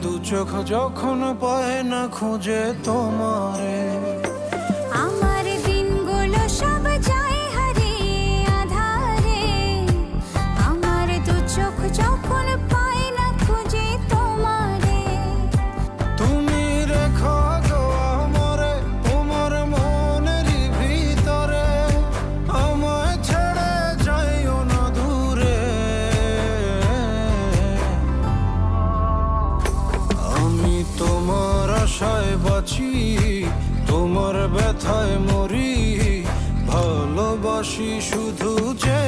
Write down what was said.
দু চোখ যখন পায় না খুঁজে তোমারে, আমার দিনগুলো সব যায় হারিয়ে আধারে, আমার দু চোখ যখন পায় না খুঁজে তোমারে। তুমি রেখো গো আমারে তোমার মনেরই ভিতরে, আমায় ছেড়ে যাইও না দূরে। আমি তোমার আশায় বাঁচি, তোমার ব্যথায় মরি, ভালোবাসি শুধু যে